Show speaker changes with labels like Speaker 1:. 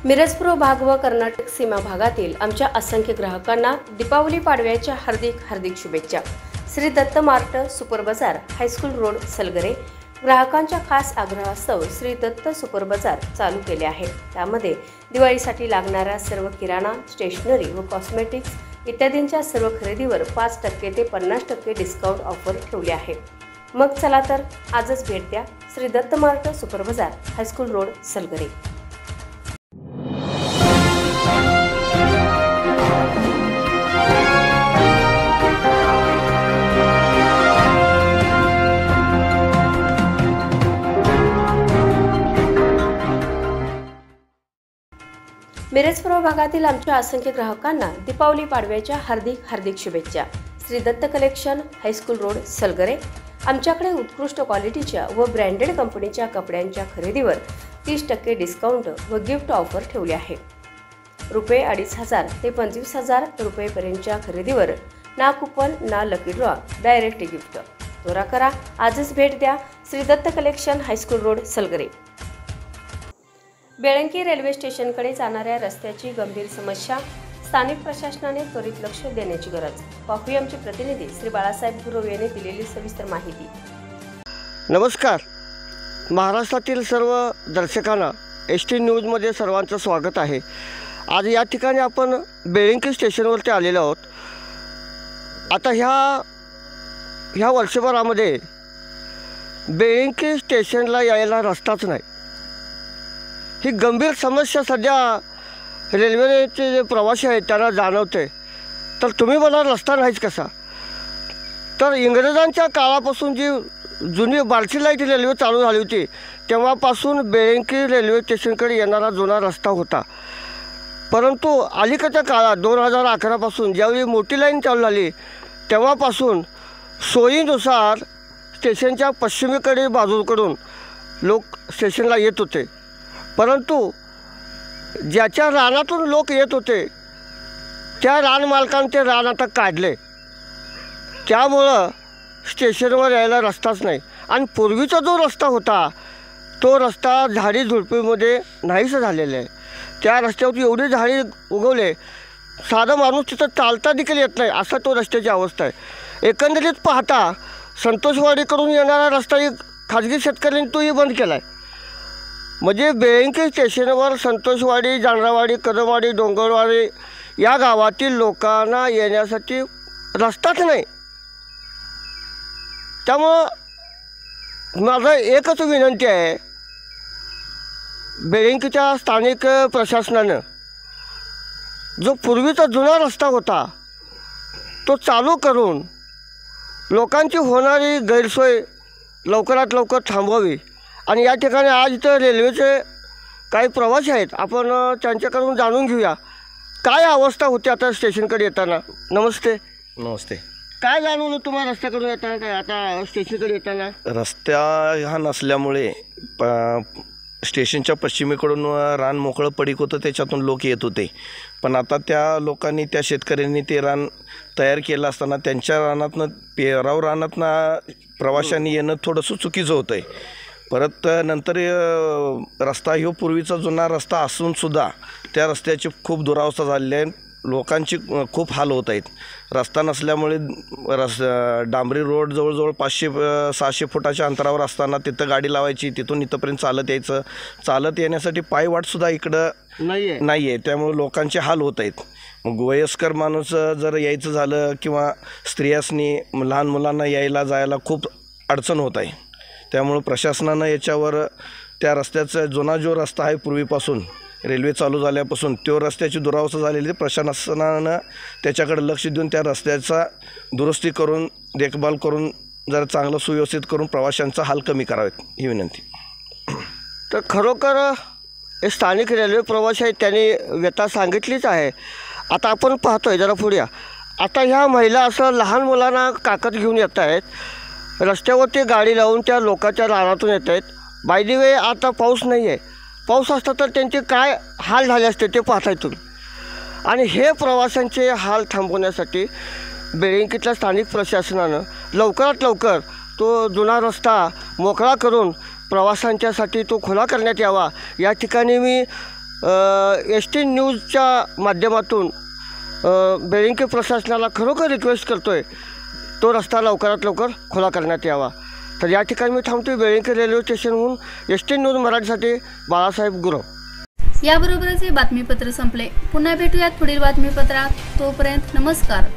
Speaker 1: मिरजपूर्व भाग व कर्नाटक सीमा भागातील आमच्या असंख्य ग्राहकांना दीपावली पाडव्याच्या हार्दिक शुभेच्छा। Shri Datta mart super bazaar high school road Salgare ग्राहकांच्या खास आग्रहास्तव श्री दत्त सुपर बाजार चालू केले आहे। त्यामध्ये दिवाळीसाठी लागणाऱ्या सर्व किराणा, स्टेशनरी व कॉस्मेटिक्स इत्यादींच्या सर्व खरेदीवर 5% ते 50% डिस्काउंट ऑफर ठेवली आहे। मग चला तर आजच भेट द्या Shri Datta mart super bazaar high school road Salgare. मिरजपूर्व भागातील आमच्या असंख्य ग्राहकांना दीपावली पाडव्याच्या हार्दिक शुभेच्छा। Shri Datta collection high school road Salgare आमच्याकडे उत्कृष्ट क्वालिटीच्या व ब्रँडेड कंपनीच्या कपड्यांच्या खरेदीवर 30% डिस्काउंट व गिफ्ट ऑफर ठेवली आहे। रुपये 2500 ते 25,000 रुपयेपर्यंतच्या खरेदीवर ना कुपन ना लकी ड्रॉ, डायरेक्ट गिफ्ट। त्वरा करा, आजच भेट द्या Shri Datta collection high school road Salgare. Belanki railway स्टेशनकडे जाणाऱ्या रस्त्याची गंभीर समस्या, स्थानिक प्रशासनाने त्वरित लक्ष देण्याची गरज। पाहूया आमचे प्रतिनिधी श्री बाळासाहेब गुरव यांनी दिलेली सविस्तर माहिती।
Speaker 2: नमस्कार, महाराष्ट्रातील सर्व दर्शकांना ST न्यूजमध्ये सर्वांचं स्वागत आहे। आज या ठिकाणी आपण बेळंकी स्टेशनवरती आलेलो आहोत। आता ह्या वर्षभरामध्ये बेळंकी स्टेशनला यायला रस्ताच नाही। ही गंभीर समस्या सध्या रेल्वेचे जे प्रवासी आहेत त्यांना जाणवते। तर तुम्ही म्हणाल रस्ता नाहीच कसा, तर इंग्रजांच्या काळापासून जी जुनी बार्शी लाईट रेल्वे चालू झाली होती तेव्हापासून बेळंकी रेल्वे स्टेशनकडे येणारा जुना रस्ता होता। परंतु अलीकडच्या काळात 2011 पासून ज्यावेळी मोठी लाईन चालू झाली तेव्हापासून सोयीनुसार स्टेशनच्या पश्चिमेकडील बाजूकडून लोक स्टेशनला येत होते, परंतु ज्याच्या रानातून लोक येत होते त्या रान मालकांनी ते रान आता काढले, त्यामुळं स्टेशनवर यायला रस्ताच नाही। आणि पूर्वीचा जो रस्ता होता तो रस्ता झाडी झुडपीमध्ये नाहीसं झालेला आहे। त्या रस्त्यावरती एवढी झाडी उगवले साधा माणूस तिथं चालता देखील येत नाही, असा तो रस्त्याची अवस्था आहे। एकंदरीत पाहता संतोषवाडीकडून येणारा रस्ता खाजगी शेतकऱ्यांनी तोही बंद केला आहे। म्हणजे बेळंकी स्टेशनवर संतोषवाडी, जानरावाडी, कदमवाडी, डोंगरवाडी या गावातील लोकांना येण्यासाठी रस्ताच नाही। त्यामुळं माझं एकच विनंती आहे, बेळंकीच्या स्थानिक प्रशासनानं जो पूर्वीचा जुना रस्ता होता तो चालू करून लोकांची होणारी गैरसोय लवकरात लवकर थांबवावी। आणि या ठिकाणी आज इथं रेल्वेचे काही प्रवासी आहेत, आपण त्यांच्याकडून जाणून घेऊया काय अवस्था होती आता स्टेशनकडे येताना। नमस्ते।
Speaker 3: नमस्ते।
Speaker 2: काय जाणवलं तुम्हाला रस्त्याकडून येताना, काय आता स्टेशनकडे येताना?
Speaker 3: रस्ता हा नसल्यामुळे स्टेशनच्या पश्चिमेकडून रान मोकळं पडीक होतं, त्याच्यातून लोक येत होते। पण आता त्या लोकांनी, त्या शेतकऱ्यांनी ते रान तयार केलं असताना त्यांच्या रानातनं पेराव रानातनं प्रवाशांनी येणं थोडंसं चुकीचं होतं आहे। परत नंतर रस्ता ह्यो पूर्वीचा जुना रस्ता असूनसुद्धा त्या रस्त्याची खूप दुरावस्था झालेली आहे, लोकांची खूप हाल होत आहेत। रस्ता नसल्यामुळे डांबरी रोड जवळजवळ 500-600 फुटाच्या अंतरावर असताना तिथं गाडी लावायची, तिथून इथंपर्यंत चालत यायचं। चालत येण्यासाठी पायवाटसुद्धा इकडं नाही आहे, त्यामुळे लोकांचे हाल होत आहेत। मग वयस्कर माणूस जर यायचं झालं किंवा स्त्रियांनी, लहान मुलांना यायला जायला खूप अडचण होत आहे। त्यामुळं प्रशासनानं याच्यावर त्या रस्त्याचा जुना जो रस्ता आहे पूर्वीपासून रेल्वे चालू झाल्यापासून तो रस्त्याची दुरावस्था झालेली, प्रशासनानं त्याच्याकडे लक्ष देऊन त्या रस्त्याचा दुरुस्ती करून, देखभाल करून, जरा चांगलं सुव्यवस्थित करून प्रवाशांचा हाल कमी करावेत ही विनंती।
Speaker 2: तर खरोखर स्थानिक रेल्वे प्रवासी आहेत त्यांनी व्यथा सांगितलीच आहे। आता आपण पाहतोय, जरा पुढे या, आता ह्या महिला असं लहान मुलांना काकत घेऊन येत आहेत, रस्त्यावरती गाडी लावून त्या लोकांच्या रानातून येत आहेत। बाय द वे आता पाऊस नाही आहे, पाऊस असता तर त्यांचे काय हाल झाले असते ते पाहताय तुम्ही। आणि हे प्रवाशांचे हाल थांबवण्यासाठी बेळंकीच्या स्थानिक प्रशासनानं लवकरात लवकर तो जुना रस्ता मोकळा करून प्रवाशांच्यासाठी तो खुला करण्यात यावा। या ठिकाणी मी एस टी न्यूजच्या माध्यमातून बेळंकी प्रशासनाला खरोखर रिक्वेस्ट करतो आहे, तो रस्ता लवकरात लवकर खुला करण्यात यावा. तर या ठिकाणी मी थांबतो. बेळंकी रेल्वे स्टेशनहून एस टी न्यूज मराठीसाठी बाळासाहेब गुरव.
Speaker 4: याबरोबरच हे बातमीपत्र संपले. पुन्हा भेटूयात पुढील बातमीपत्रात. तोपर्यंत नमस्कार.